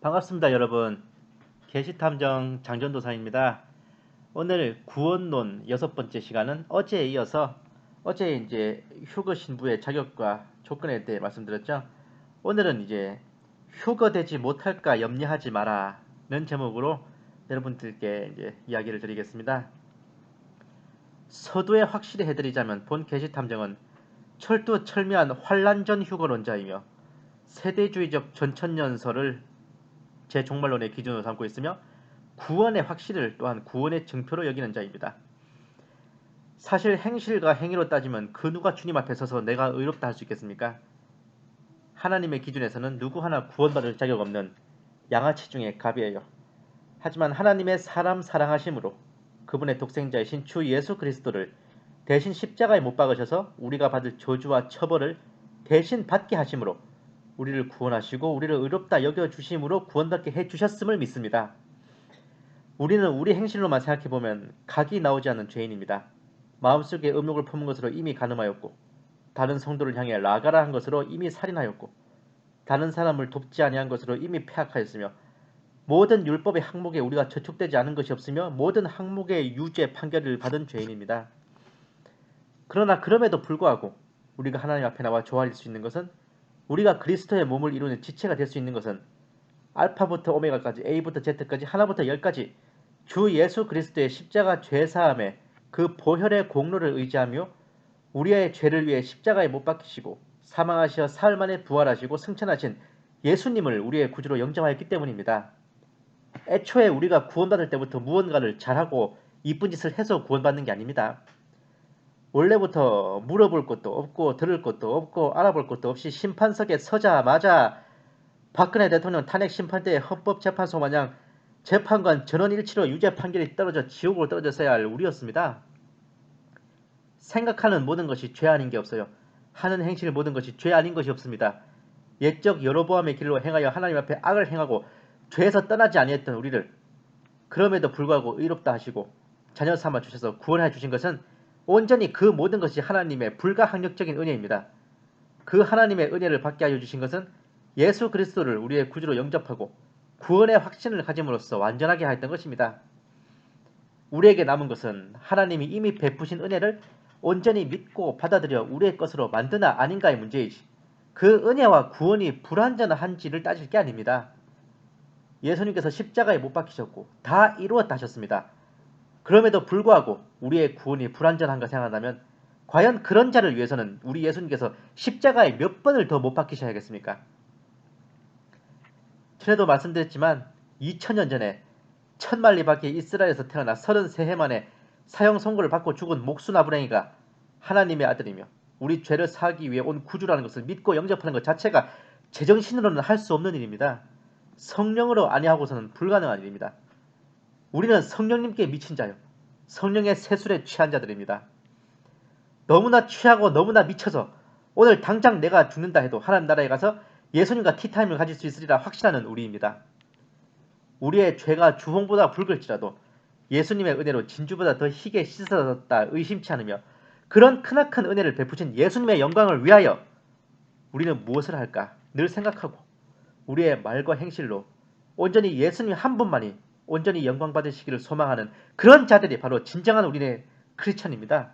반갑습니다, 여러분. 계시탐정 장전도사입니다. 오늘 구원론 6번째 시간은 어제에 이어서 어제 이제 휴거 신부의 자격과 조건에 대해 말씀드렸죠. 오늘은 이제 휴거되지 못할까 염려하지 마라는 제목으로 여러분들께 이제 이야기를 드리겠습니다. 서두에 확실히 해드리자면 본 계시탐정은 철두철미한 환란전 휴거론자이며 세대주의적 전천년설을 제 종말론의 기준으로 삼고 있으며 구원의 확실을 또한 구원의 증표로 여기는 자입니다. 사실 행실과 행위로 따지면 그 누가 주님 앞에 서서 내가 의롭다 할 수 있겠습니까? 하나님의 기준에서는 누구 하나 구원받을 자격 없는 양아치 중의 갑이에요. 하지만 하나님의 사람 사랑하심으로 그분의 독생자이신 주 예수 그리스도를 대신 십자가에 못 박으셔서 우리가 받을 저주와 처벌을 대신 받게 하심으로 우리를 구원하시고 우리를 의롭다 여겨주심으로 구원받게 해주셨음을 믿습니다. 우리는 우리 행실로만 생각해보면 각이 나오지 않는 죄인입니다. 마음속에 음욕을 품은 것으로 이미 간음하였고 다른 성도를 향해 라가라 한 것으로 이미 살인하였고 다른 사람을 돕지 아니한 것으로 이미 폐악하였으며 모든 율법의 항목에 우리가 저촉되지 않은 것이 없으며 모든 항목의 유죄 판결을 받은 죄인입니다. 그러나 그럼에도 불구하고 우리가 하나님 앞에 나와 조화릴 수 있는 것은 우리가 그리스도의 몸을 이루는 지체가 될 수 있는 것은 알파부터 오메가까지 A부터 Z까지 하나부터 열까지 주 예수 그리스도의 십자가 죄사함의 그 보혈의 공로를 의지하며 우리의 죄를 위해 십자가에 못 박히시고 사망하시어 사흘 만에 부활하시고 승천하신 예수님을 우리의 구주로 영접하였기 때문입니다. 애초에 우리가 구원받을 때부터 무언가를 잘하고 이쁜 짓을 해서 구원받는 게 아닙니다. 원래부터 물어볼 것도 없고 들을 것도 없고 알아볼 것도 없이 심판석에 서자마자 박근혜 대통령 탄핵 심판대의 헌법재판소 마냥 재판관 전원일치로 유죄 판결이 떨어져 지옥으로 떨어졌어야 할 우리였습니다. 생각하는 모든 것이 죄 아닌 게 없어요. 하는 행실 모든 것이 죄 아닌 것이 없습니다. 옛적 여로보암의 길로 행하여 하나님 앞에 악을 행하고 죄에서 떠나지 아니했던 우리를 그럼에도 불구하고 의롭다 하시고 자녀 삼아 주셔서 구원해 주신 것은 온전히 그 모든 것이 하나님의 불가항력적인 은혜입니다. 그 하나님의 은혜를 받게 하여 주신 것은 예수 그리스도를 우리의 구주로 영접하고 구원의 확신을 가짐으로써 완전하게 하였던 것입니다. 우리에게 남은 것은 하나님이 이미 베푸신 은혜를 온전히 믿고 받아들여 우리의 것으로 만드나 아닌가의 문제이지 그 은혜와 구원이 불완전한지를 따질 게 아닙니다. 예수님께서 십자가에 못 박히셨고 다 이루었다 하셨습니다. 그럼에도 불구하고 우리의 구원이 불완전한가 생각한다면 과연 그런 자를 위해서는 우리 예수님께서 십자가에 몇 번을 더 못 박히셔야겠습니까? 전에도 말씀드렸지만 2000년 전에 천만리 밖의 이스라엘에서 태어나 33해 만에 사형 선고를 받고 죽은 목수나부랭이가 하나님의 아들이며 우리 죄를 사하기 위해 온 구주라는 것을 믿고 영접하는 것 자체가 제정신으로는 할 수 없는 일입니다. 성령으로 아니하고서는 불가능한 일입니다. 우리는 성령님께 미친 자요. 성령의 세술에 취한 자들입니다. 너무나 취하고 너무나 미쳐서 오늘 당장 내가 죽는다 해도 하나님 나라에 가서 예수님과 티타임을 가질 수 있으리라 확신하는 우리입니다. 우리의 죄가 주홍보다 붉을지라도 예수님의 은혜로 진주보다 더 희게 씻어졌다 의심치 않으며 그런 크나큰 은혜를 베푸신 예수님의 영광을 위하여 우리는 무엇을 할까 늘 생각하고 우리의 말과 행실로 온전히 예수님 한 분만이 온전히 영광 받으시기를 소망하는 그런 자들이 바로 진정한 우리의 크리스천입니다.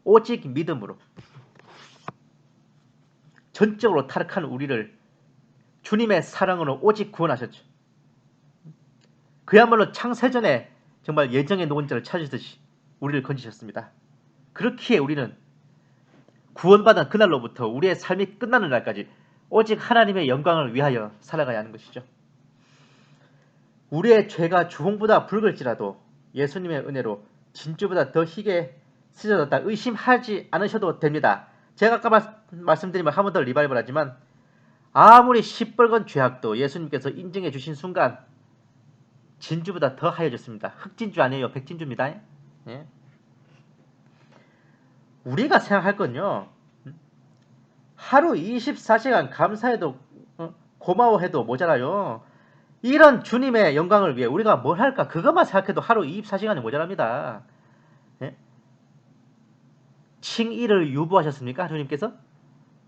오직 믿음으로 전적으로 타락한 우리를 주님의 사랑으로 오직 구원하셨죠. 그야말로 창세전에 정말 예정의 노원자를 찾으듯이 우리를 건지셨습니다. 그렇기에 우리는 구원받은 그날로부터 우리의 삶이 끝나는 날까지 오직 하나님의 영광을 위하여 살아가야 하는 것이죠. 우리의 죄가 주홍보다 붉을지라도 예수님의 은혜로 진주보다 더 희게 쓰여졌다 의심하지 않으셔도 됩니다. 제가 아까 말씀드리면 한 번 더 리바이벌 하지만 아무리 시뻘건 죄악도 예수님께서 인정해 주신 순간 진주보다 더 하얘졌습니다. 흑진주 아니에요. 백진주입니다. 예? 우리가 생각할 건요. 하루 24시간 감사해도 고마워해도 모자라요. 이런 주님의 영광을 위해 우리가 뭘 할까? 그것만 생각해도 하루 24시간이 모자랍니다. 예? 칭의를 유보하셨습니까? 주님께서?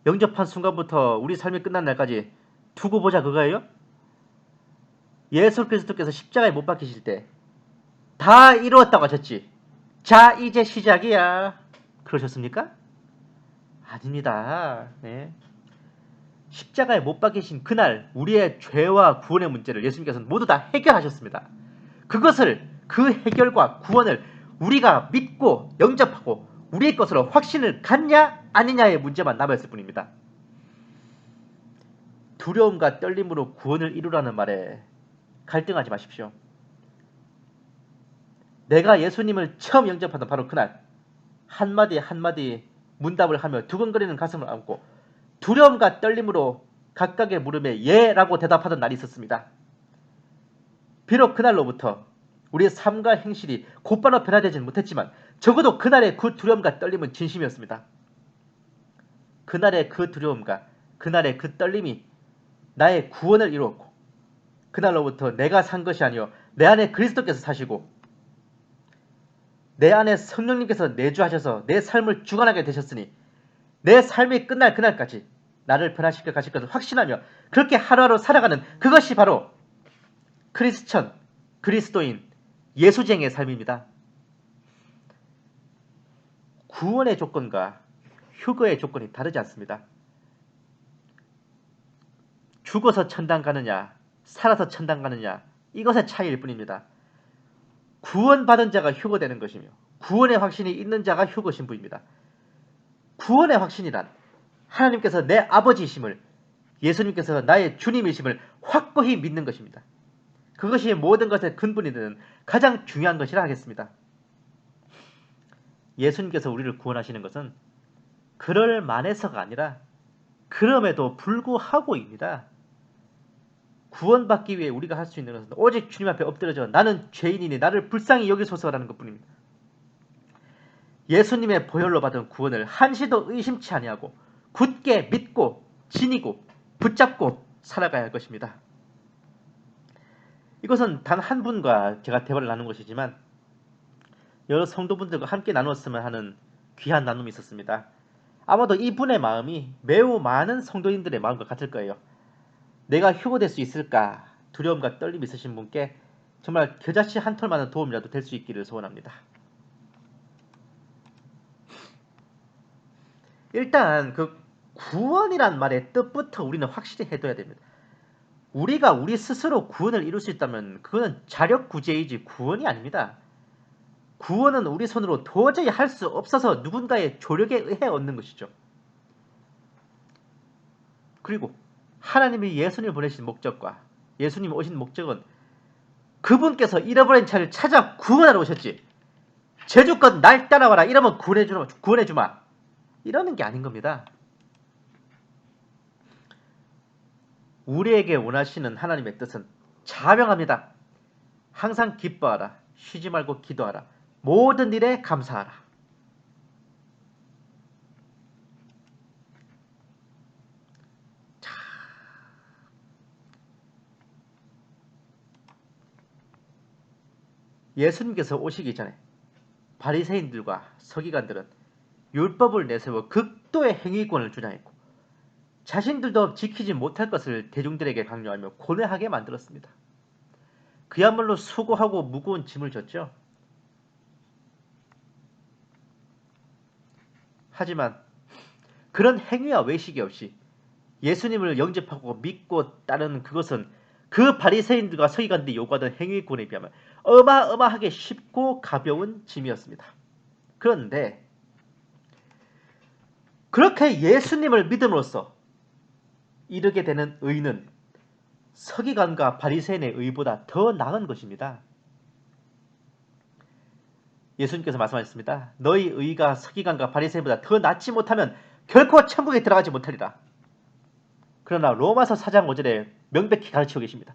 영접한 순간부터 우리 삶이 끝난 날까지 두고 보자 그거예요? 예수 그리스도께서 십자가에 못 박히실 때 다 이루었다고 하셨지. 자 이제 시작이야. 그러셨습니까? 아닙니다. 네. 십자가에 못 박히신 그날 우리의 죄와 구원의 문제를 예수님께서는 모두 다 해결하셨습니다. 그것을 그 해결과 구원을 우리가 믿고 영접하고 우리의 것으로 확신을 갖냐 아니냐의 문제만 남아있을 뿐입니다. 두려움과 떨림으로 구원을 이루라는 말에 갈등하지 마십시오. 내가 예수님을 처음 영접하던 바로 그날 한마디 한마디 문답을 하며 두근거리는 가슴을 안고 두려움과 떨림으로 각각의 물음에 예라고 대답하던 날이 있었습니다. 비록 그날로부터 우리의 삶과 행실이 곧바로 변화되지는 못했지만 적어도 그날의 그 두려움과 떨림은 진심이었습니다. 그날의 그 두려움과 그날의 그 떨림이 나의 구원을 이루었고 그날로부터 내가 산 것이 아니요 내 안에 그리스도께서 사시고 내 안에 성령님께서 내주하셔서 내 삶을 주관하게 되셨으니 내 삶이 끝날 그날까지 나를 변화시켜 가실 것을 확신하며 그렇게 하루하루 살아가는 그것이 바로 크리스천, 그리스도인, 예수쟁의 삶입니다. 구원의 조건과 휴거의 조건이 다르지 않습니다. 죽어서 천당 가느냐, 살아서 천당 가느냐 이것의 차이일 뿐입니다. 구원받은 자가 휴거되는 것이며 구원의 확신이 있는 자가 휴거 신부입니다. 구원의 확신이란 하나님께서 내 아버지이심을 예수님께서 나의 주님이심을 확고히 믿는 것입니다. 그것이 모든 것의 근본이 되는 가장 중요한 것이라 하겠습니다. 예수님께서 우리를 구원하시는 것은 그럴 만해서가 아니라 그럼에도 불구하고입니다. 구원받기 위해 우리가 할 수 있는 것은 오직 주님 앞에 엎드려져 나는 죄인이니 나를 불쌍히 여기소서라는 것뿐입니다. 예수님의 보혈로 받은 구원을 한시도 의심치 아니하고 굳게 믿고 지니고 붙잡고 살아가야 할 것입니다. 이것은 단 한 분과 제가 대화를 나눈 것이지만 여러 성도분들과 함께 나눴으면 하는 귀한 나눔이 있었습니다. 아마도 이분의 마음이 매우 많은 성도인들의 마음과 같을 거예요. 내가 휴거될 수 있을까 두려움과 떨림이 있으신 분께 정말 겨자씨 한 톨만한 도움이라도 될 수 있기를 소원합니다. 일단 그 구원이란 말의 뜻부터 우리는 확실히 해둬야 됩니다. 우리가 우리 스스로 구원을 이룰 수 있다면 그거는 자력구제이지 구원이 아닙니다. 구원은 우리 손으로 도저히 할 수 없어서 누군가의 조력에 의해 얻는 것이죠. 그리고 하나님이 예수님을 보내신 목적과 예수님이 오신 목적은 그분께서 잃어버린 차를 찾아 구원하러 오셨지. 제주껏 날 따라와라 이러면 구원해주마 이러는 게 아닌 겁니다. 우리에게 원하시는 하나님의 뜻은 자명합니다. 항상 기뻐하라. 쉬지 말고 기도하라. 모든 일에 감사하라. 자, 예수님께서 오시기 전에 바리새인들과 서기관들은 율법을 내세워 극도의 행위권을 주장했고 자신들도 지키지 못할 것을 대중들에게 강요하며 고뇌하게 만들었습니다. 그야말로 수고하고 무거운 짐을 졌죠. 하지만 그런 행위와 외식이 없이 예수님을 영접하고 믿고 따르는 그것은 그 바리새인들과 서기관들이 요구하던 행위권에 비하면 어마어마하게 쉽고 가벼운 짐이었습니다. 그런데 그렇게 예수님을 믿음으로써 이르게 되는 의는 서기관과 바리새인의 의보다 더 나은 것입니다. 예수님께서 말씀하셨습니다. 너희 의가 서기관과 바리새인보다 더 낫지 못하면 결코 천국에 들어가지 못하리라. 그러나 로마서 4장 5절에 명백히 가르치고 계십니다.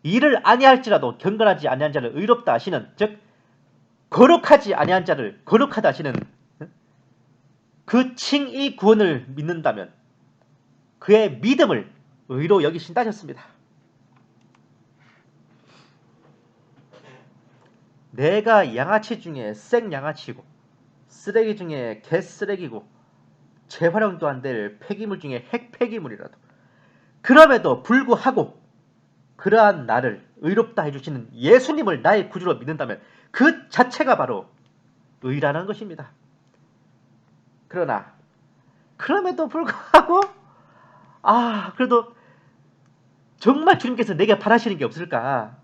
이를 아니할지라도 경건하지 아니한 자를 의롭다 하시는, 즉 거룩하지 아니한 자를 거룩하다 하시는 그 칭의 구원을 믿는다면 그의 믿음을 의로 여기신다 하셨습니다. 내가 양아치 중에 생양아치고 쓰레기 중에 개쓰레기고 재활용도 안 될 폐기물 중에 핵폐기물이라도 그럼에도 불구하고 그러한 나를 의롭다 해주시는 예수님을 나의 구주로 믿는다면 그 자체가 바로 의라는 것입니다. 그러나 그럼에도 불구하고 그래도 정말 주님께서 내게 바라시는 게 없을까?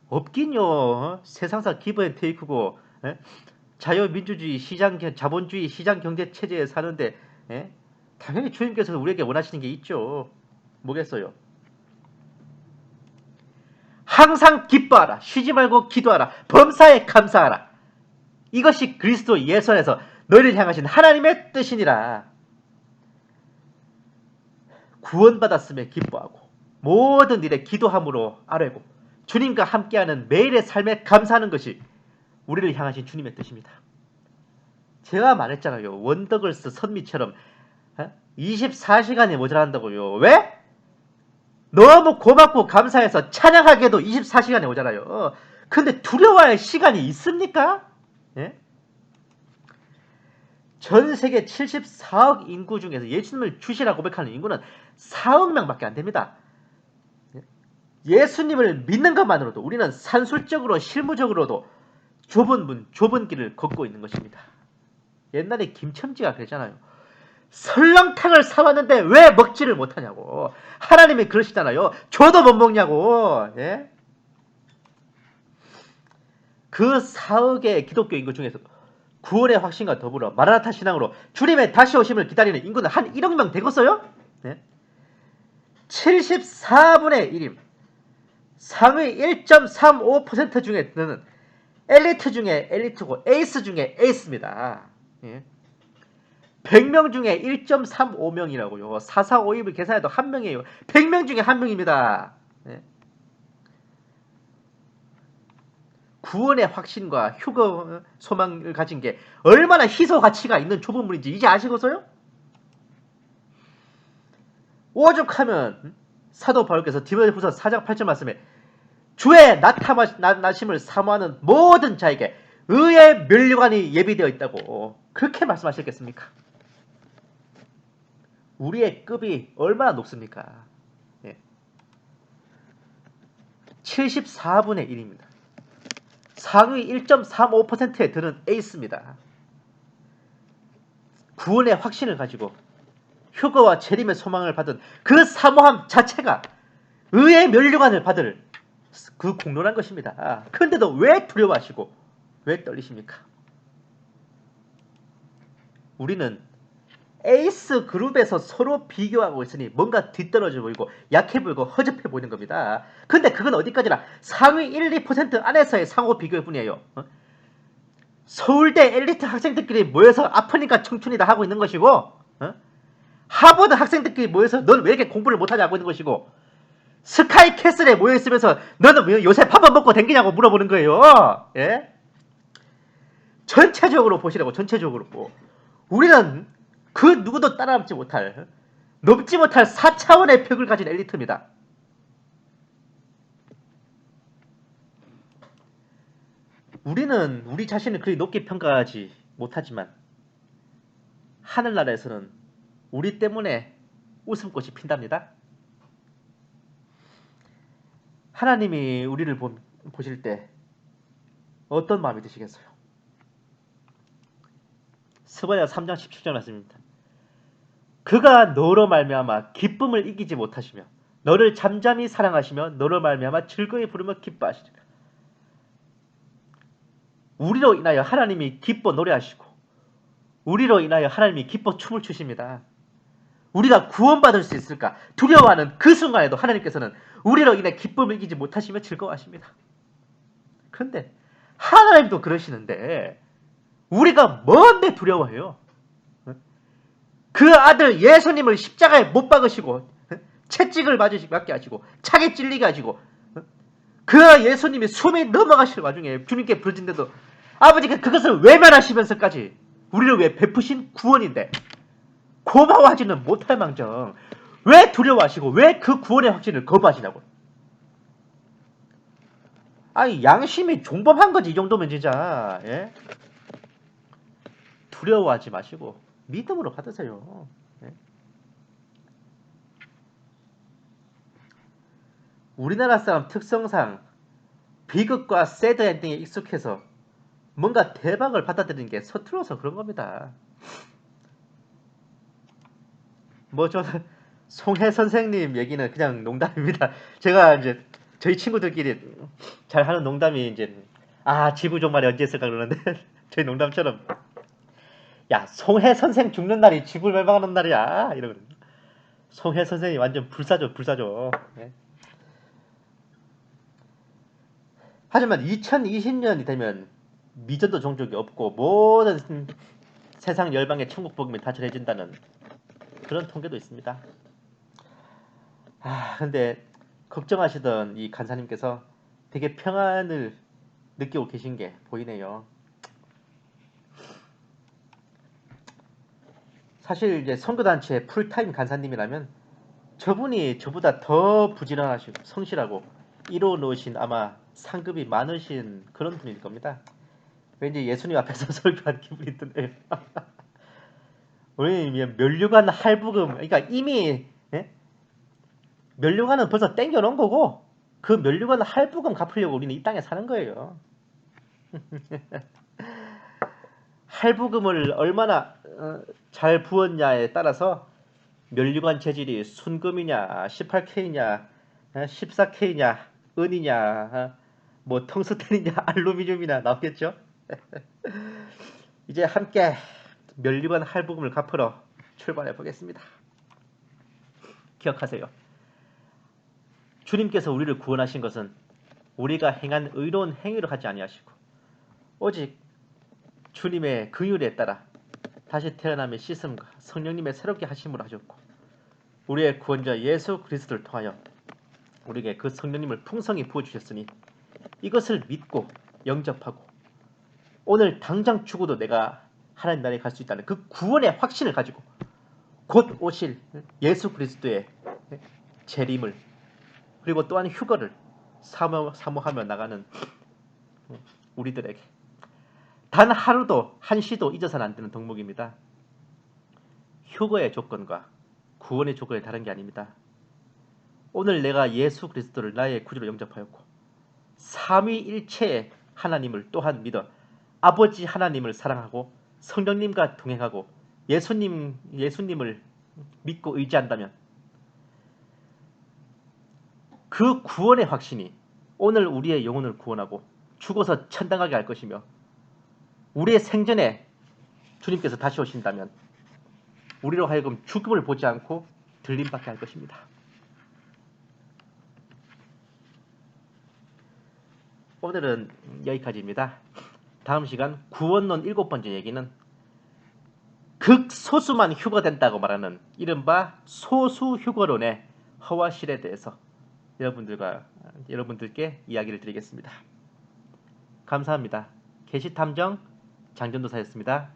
없긴요. 세상사 기브앤테이크고 자유민주주의 자본주의 시장 경제 체제에 사는데 당연히 주님께서 우리에게 원하시는 게 있죠. 뭐겠어요? 항상 기뻐하라. 쉬지 말고 기도하라. 범사에 감사하라. 이것이 그리스도 예수 안에서 너희를 향하신 하나님의 뜻이니라. 구원받았음에 기뻐하고 모든 일에 기도함으로 아뢰고 주님과 함께하는 매일의 삶에 감사하는 것이 우리를 향하신 주님의 뜻입니다. 제가 말했잖아요. 원더걸스 선미처럼 24시간이 모자란다고요. 왜? 너무 고맙고 감사해서 찬양하기에도 24시간이 모자라요. 근데 두려워할 시간이 있습니까? 예? 전 세계 74억 인구 중에서 예수님을 주시라고 고백하는 인구는 4억 명밖에 안 됩니다. 예수님을 믿는 것만으로도 우리는 산술적으로 실무적으로도 좁은 문, 좁은 길을 걷고 있는 것입니다. 옛날에 김첨지가 그랬잖아요. 설렁탕을 사왔는데 왜 먹지를 못하냐고. 하나님이 그러시잖아요. 줘도 못 먹냐고. 예? 그 4억의 기독교 인구 중에서 구원의 확신과 더불어 마라나타 신앙으로 주님의 다시 오심을 기다리는 인구는 한 1억 명 되겠어요? 예? 74분의 1임. 상위 1.35% 중에 드는 엘리트 중에 엘리트고 에이스 중에 에이스입니다. 예? 100명 중에 1.35명이라고요. 4452을 계산해도 1명이에요. 100명 중에 1명입니다. 예? 구원의 확신과 휴거 소망을 가진 게 얼마나 희소 가치가 있는 좁은 문인지 이제 아시고서요? 오죽하면 사도 바울께서 디모데후서 4장 8절 말씀에 주의 나타나심을 사모하는 모든 자에게 의의 면류관이 예비되어 있다고 그렇게 말씀하셨겠습니까? 우리의 급이 얼마나 높습니까? 예. 74분의 1입니다. 상위 1.35%에 드는 에이스입니다. 구원의 확신을 가지고 휴거와 재림의 소망을 받은 그 사모함 자체가 의의 면류관을 받을 그 공로란 것입니다. 그런데도 왜 두려워하시고 왜 떨리십니까? 우리는 에이스 그룹에서 서로 비교하고 있으니 뭔가 뒤떨어져 보이고 약해 보이고 허접해 보이는 겁니다. 근데 그건 어디까지나 상위 1, 2% 안에서의 상호 비교일 뿐이에요. 서울대 엘리트 학생들끼리 모여서 아프니까 청춘이다 하고 있는 것이고 하버드 학생들끼리 모여서 넌 왜 이렇게 공부를 못하냐 하고 있는 것이고 스카이 캐슬에 모여있으면서 너는 왜 요새 밥을 먹고 댕기냐고 물어보는 거예요. 예? 전체적으로 보시라고. 전체적으로. 우리는 그 누구도 따라잡지 못할 넘지 못할 4차원의 벽을 가진 엘리트입니다. 우리는 우리 자신을 그리 높게 평가하지 못하지만 하늘나라에서는 우리 때문에 웃음꽃이 핀답니다. 하나님이 우리를 보실 때 어떤 마음이 드시겠어요? 스바야 3장 17절 말씀입니다. 그가 너로 말미암아 기쁨을 이기지 못하시며 너를 잠잠히 사랑하시며 너로 말미암아 즐거이 부르며 기뻐하시리라. 우리로 인하여 하나님이 기뻐 노래하시고 우리로 인하여 하나님이 기뻐 춤을 추십니다. 우리가 구원받을 수 있을까 두려워하는 그 순간에도 하나님께서는 우리로 인해 기쁨을 이기지 못하시며 즐거워하십니다. 그런데 하나님도 그러시는데 우리가 뭔데 두려워해요? 그 아들 예수님을 십자가에 못 박으시고 채찍을 맞게 하시고 차게 찔리게 하시고 그 예수님이 숨이 넘어가실 와중에 주님께 부르짖는데도 아버지가 그것을 외면하시면서까지 우리를 위해 베푸신 구원인데 고마워하지는 못할 망정 왜 두려워하시고 왜 그 구원의 확신을 거부하시냐고. 아니 양심이 종범한 거지 이 정도면 진짜. 예? 두려워하지 마시고 믿음으로 받으세요. 예? 우리나라 사람 특성상 비극과 새드 엔딩에 익숙해서 뭔가 대박을 받아들이는 게 서툴러서 그런 겁니다. 뭐 저는 송혜 선생님 얘기는 그냥 농담입니다. 제가 이제 저희 친구들끼리 잘 하는 농담이 이제 지구 종말이 언제 있을까 그러는데 저희 농담처럼 야 송혜 선생 죽는 날이 지구를 멸망하는 날이야 이러거든요. 송혜 선생이 완전 불사조 불사조. 네. 하지만 2020년이 되면 미전도 종족이 없고 모든 세상 열방의 천국 복음이 다 전해진다는 그런 통계도 있습니다. 근데 걱정하시던 이 간사님께서 되게 평안을 느끼고 계신 게 보이네요. 사실 이제 선교단체 풀타임 간사님이라면 저분이 저보다 더 부지런하시고 성실하고 이뤄 놓으신 아마 상급이 많으신 그런 분일 겁니다. 왠지 예수님 앞에서 설교한 기분이 드네요. 우리 면류관 할부금, 그러니까 이미 예? 면류관은 벌써 땡겨 놓은 거고 그 면류관 할부금 갚으려고 우리는 이 땅에 사는 거예요. 할부금을 얼마나 잘 부었냐에 따라서 면류관 재질이 순금이냐 18K냐 14K냐 은이냐 뭐 텅스텐이냐 알루미늄이냐 나오겠죠. 이제 함께 면류관 할부금을 갚으러 출발해 보겠습니다. 기억하세요. 주님께서 우리를 구원하신 것은 우리가 행한 의로운 행위를 하지 아니하시고 오직 주님의 긍휼에 따라 다시 태어남의 씻음과 성령님의 새롭게 하심으로 하셨고 우리의 구원자 예수 그리스도를 통하여 우리에게 그 성령님을 풍성히 부어주셨으니 이것을 믿고 영접하고 오늘 당장 죽어도 내가 하나님 나라에 갈 수 있다는 그 구원의 확신을 가지고 곧 오실 예수 그리스도의 재림을 그리고 또한 휴거를 사모하며 나가는 우리들에게 단 하루도 한시도 잊어서는 안 되는 덕목입니다. 휴거의 조건과 구원의 조건이 다른 게 아닙니다. 오늘 내가 예수 그리스도를 나의 구주로 영접하였고 삼위일체의 하나님을 또한 믿어 아버지 하나님을 사랑하고 성령님과 동행하고 예수님을 믿고 의지한다면 그 구원의 확신이 오늘 우리의 영혼을 구원하고 죽어서 천당하게 할 것이며 우리의 생전에 주님께서 다시 오신다면 우리로 하여금 죽음을 보지 않고 들림받게 할 것입니다. 오늘은 여기까지입니다. 다음 시간 구원론 7번째 얘기는 극소수만 휴거된다고 말하는 이른바 소수휴거론의 허와실에 대해서 여러분들께 이야기를 드리겠습니다. 감사합니다. 계시탐정 장전도사였습니다.